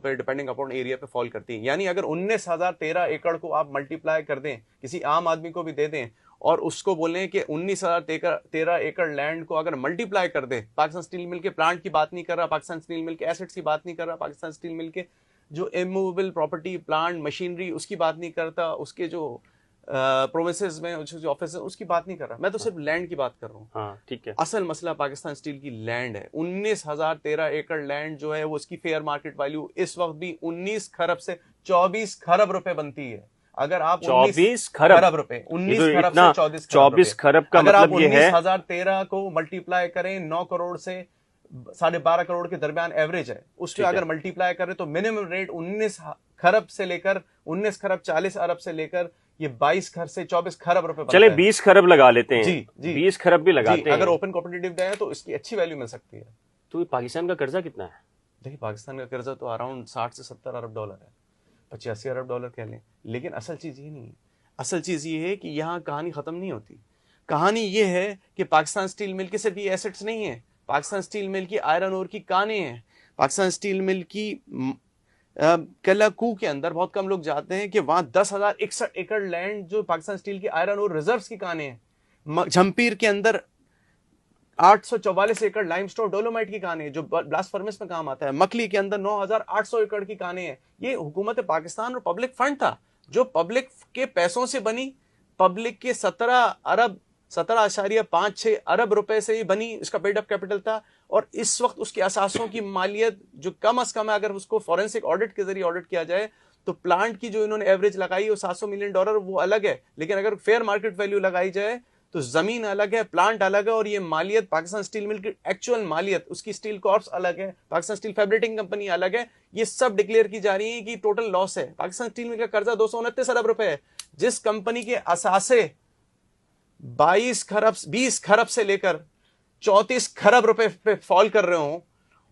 पे depending upon area पे fall करती है। यानी अगर 19,013 एकड़ को आप मल्टीप्लाई कर दें, किसी आम आदमी को भी दे दें और उसको बोलें कि 19,013 एकड़ लैंड को अगर मल्टीप्लाई कर दे, पाकिस्तान स्टील मिल के प्लांट की बात नहीं कर रहा, पाकिस्तान स्टील मिल के एसेट्स की बात नहीं कर रहा, पाकिस्तान स्टील मिल के जो इमूवेबल प्रॉपर्टी, प्लांट, मशीनरी, उसकी बात नहीं करता, उसके जो प्रोविंसेस में जो ऑफिस है उसकी बात नहीं कर रहा, मैं तो सिर्फ लैंड की बात कर रहा हूँ। हाँ, ठीक है। असल मसला पाकिस्तान स्टील की लैंड है। 19,013 एकड़ लैंड जो है वो उसकी फेयर मार्केट वैल्यू इस वक्त भी 19 खरब से 24 खरब रुपए बनती है। अगर आप 24 खरब रुपए, 19 खरब से 24 खरब का अगर मतलब आप ये है 19,013 को मल्टीप्लाई करें 9 करोड़ से 12.5 करोड़ के दरमियान एवरेज है, उससे अगर मल्टीप्लाई करें तो मिनिमम रेट 19 खरब से लेकर 19 खरब 40 अरब से लेकर ये 22 खरब से 24 खरब रुपए बनता चले है। 20 खरब लगा लेते हैं। जी 20 खरब भी लगाते हैं। अगर ओपन कॉम्पिटिटिव है तो इसकी अच्छी वैल्यू मिल सकती है। तो पाकिस्तान का कर्जा कितना है? देखिए पाकिस्तान का कर्जा तो अराउंड 60 से 70 अरब डॉलर है, 85 अरब डॉलर कह लें। लेकिन असल चीज़ ये नहीं है। असल चीज़ ये है कि यहाँ कहानी ख़त्म नहीं होती। कहानी ये है कि पाकिस्तान स्टील मिल के सिर्फ ये एसेट्स नहीं है, पाकिस्तान स्टील मिल की आयरन ओर की कानें हैं, पाकिस्तान स्टील मिल की कलाकू के अंदर बहुत कम लोग जाते हैं कि वहाँ 10,061 एकड़ लैंड जो पाकिस्तान स्टील की आयरन ओर रिजर्व्स की कानें हैं। झम्पीर के अंदर 844 एकड़ लाइमस्टोन डोलोमाइट की कानें हैं जो ब्लास्ट फर्नेस में काम आता है। मकली के अंदर 9,800 एकड़ की कानें हैं। ये हुकूमत पाकिस्तान और पब्लिक फंड था जो पब्लिक के पैसों से बनी, पब्लिक के 17.56 अरब रुपए से ही बनी, इसका पेड अप कैपिटल था। और इस वक्त उसके असासों की मालियत जो कम अज कम है, अगर उसको फॉरेंसिक ऑडिट के जरिए ऑडिट किया जाए तो प्लांट की जो इन्होंने एवरेज लगाई है वो $700 मिलियन, वो अलग है। लेकिन अगर फेयर मार्केट वैल्यू लगाई जाए तो जमीन अलग है, प्लांट अलग है, और ये मालियत पाकिस्तान स्टील मिल की एक्चुअल मालियत, उसकी स्टील कॉर्प्स अलग है, पाकिस्तान स्टील फैब्रिकेटिंग कंपनी अलग है। ये सब डिक्लेयर की जा रही है कि टोटल लॉस है। पाकिस्तान स्टील मिल का कर्जा 229 अरब रुपए है। जिस कंपनी के असासे 20 खरब से लेकर 34 खरब रुपए पे फॉल कर रहे हो,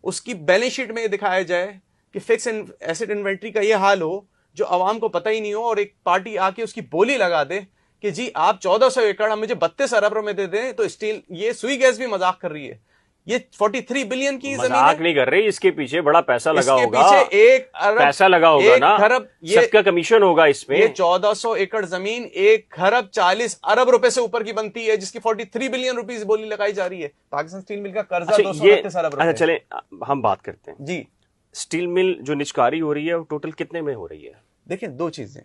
उसकी बैलेंस शीट में दिखाया जाए कि फिक्स एसेट इन्वेंट्री का ये हाल हो जो आवाम को पता ही नहीं हो, और एक पार्टी आके उसकी बोली लगा दे कि जी आप 1400 एकड़ हम मुझे 32 अरब रुपए दे दें, तो स्टील ये सुई गैस भी मजाक कर रही है। ये 43 बिलियन की जमीन है। मजाक नहीं कर रही, इसके पीछे बड़ा पैसा लगा होगा। पीछे 1 अरब पैसा लगा होगा ना, खरब, सबका कमीशन होगा इसमें। ये 1400 एकड़ जमीन 1 खरब 40 अरब रुपए से ऊपर की बनती है, जिसकी 43 बिलियन रुपीस बोली लगाई जा रही है। पाकिस्तान स्टील मिल का कर्जा 229 अरब रुपए। अच्छा चले हम बात करते हैं जी। स्टील मिल जो निचकारी हो रही है वो टोटल कितने में हो रही है? देखिए दो चीजें,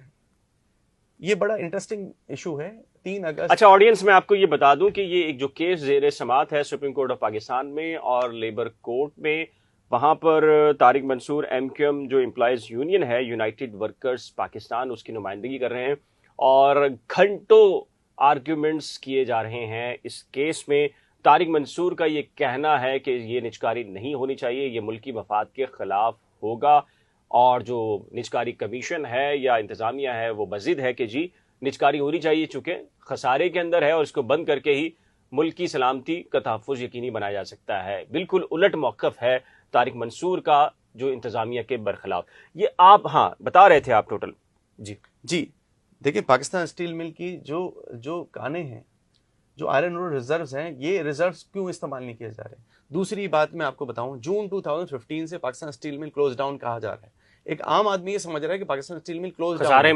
ये बड़ा इंटरेस्टिंग इशू है। 3 अगस्त। अच्छा ऑडियंस में आपको ये बता दूं कि ये एक जो केस जेर समात है सुप्रीम कोर्ट ऑफ पाकिस्तान में और लेबर कोर्ट में, वहां पर तारिक मंसूर एमक्यूएम जो एम्प्लॉयज यूनियन है, यूनाइटेड वर्कर्स पाकिस्तान, उसकी नुमाइंदगी कर रहे हैं और घंटों आर्ग्यूमेंट्स किए जा रहे हैं इस केस में। तारिक मंसूर का ये कहना है कि ये निचकारी नहीं होनी चाहिए, ये मुल्की मफाद के खिलाफ होगा, और जो निचकारी कमीशन है या इंतजामिया है वो मजिद है कि जी निचकारी होनी चाहिए चूंकि खसारे के अंदर है और इसको बंद करके ही मुल्क की सलामती का तहफ़्फ़ुज़ यकीनी बनाया जा सकता है। बिल्कुल उलट मौक़िफ़ है तारिक मंसूर का जो इंतजामिया के बरखिलाफ। ये आप हाँ बता रहे थे आप टोटल। जी देखिए पाकिस्तान स्टील मिल की जो कानें हैं, जो आयरन ओर रिजर्व्स हैं, ये रिजर्व्स क्यों इस्तेमाल नहीं किए जा रहे? दूसरी बात मैं आपको बताऊं, जून 2015 से Pakistan steel mill close down कहा जा रहा है। एक आम आदमी ये समझ रहा है कि पाकिस्तान स्टील मिल क्लोज खसारे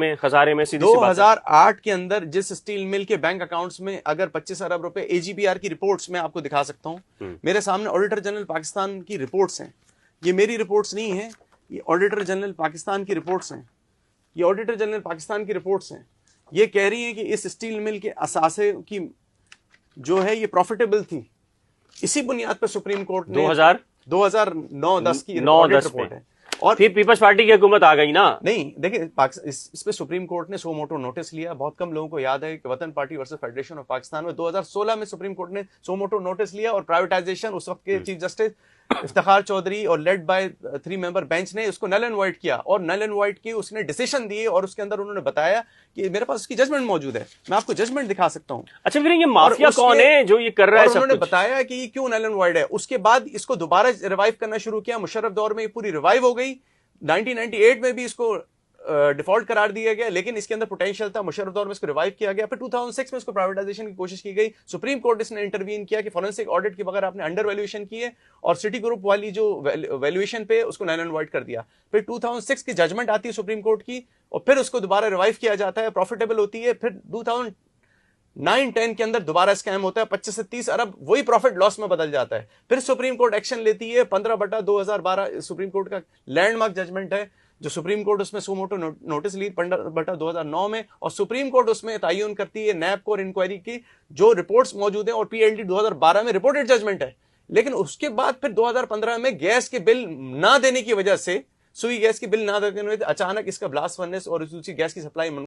में 2008 के अंदर जिस स्टील मिल के बैंक अकाउंट्स में अगर 25 अरब रुपए, एजीबीआर की रिपोर्ट्स में आपको दिखा सकता हूं, मेरे सामने ऑडिटर जनरल पाकिस्तान की रिपोर्ट्स हैं, ये मेरी रिपोर्ट्स नहीं है, ये ऑडिटर जनरल पाकिस्तान की रिपोर्ट्स हैं, ये ऑडिटर जनरल पाकिस्तान की रिपोर्ट्स हैं। ये कह रही है कि इस स्टील मिल के असासे की जो है ये प्रॉफिटेबल थी। इसी बुनियाद पर सुप्रीम कोर्ट ने 2009-10 की रिपोर्ट है, और फिर पीपल्स पार्टी की हुकूमत आ गई ना। नहीं देखिए इस पे सुप्रीम कोर्ट ने सो मोटो नोटिस लिया। बहुत कम लोगों को याद है कि वतन party versus federation of Pakistan में 2016 में सुप्रीम कोर्ट ने सो मोटो नोटिस लिया, और प्राइवेटाइजेशन उस वक्त के चीफ जस्टिस इफ्तिखार चौधरी और लेड बाय 3 मेंबर बेंच ने उसको नल एंड वाइट किया, और नल एंड वाइट की उसने डिसीजन दिए, और उसके अंदर उन्होंने बताया कि मेरे पास उसकी जजमेंट मौजूद है, मैं आपको जजमेंट दिखा सकता हूं। अच्छा फिर ये माफिया कौन है जो ये कर रहा है? उन्होंने बताया कि ये क्यों नल एंड वाइट है। उसके बाद इसको दोबारा रिवाइव करना शुरू किया, मुशर्रफ दौर में ये पूरी रिवाइव हो गई। 1998 में भी इसको डिफॉल्ट करार दिया गया, लेकिन इसके अंदर पोटेंशियल था, मुशर्रफ दौर में इसको रिवाइव किया गया। फिर 2006 में इसको प्राइवेटाइजेशन की कोशिश की गई, सुप्रीम कोर्ट इसने इंटरवीन किया कि फॉरेंसिक ऑडिट के बगैर आपने अंडर वैल्यूएशन की है, और सिटी ग्रुप वाली जो वैल्यूएशन पे उसको नल एंड वॉइड कर दिया। फिर 2006 की जजमेंट आती है सुप्रीम कोर्ट की, और फिर उसको दोबारा रिवाइव किया जाता है, प्रॉफिटेबल होती है। फिर 2009-10 के अंदर दोबारा स्कैम होता है, 25 से 30 अरब वही प्रॉफिट लॉस में बदल जाता है। फिर सुप्रीम कोर्ट एक्शन लेती है, 15/2012 सुप्रीम कोर्ट का लैंडमार्क जजमेंट है, जो सुप्रीम कोर्ट उसमें सुमोटो नोटिस ली 15/2009 में, और सुप्रीम कोर्ट उसमें तयन करती है नैब को और इंक्वायरी की जो रिपोर्ट्स मौजूद हैं, और पीएलडी 2012 में रिपोर्टेड जजमेंट है। लेकिन उसके बाद फिर 2015 में गैस के बिल ना देने की वजह से, सुई गैस की बिल ना देने की वजह से अचानक इसका ब्लास्ट फर्नेस और उसी गैस की सप्लाई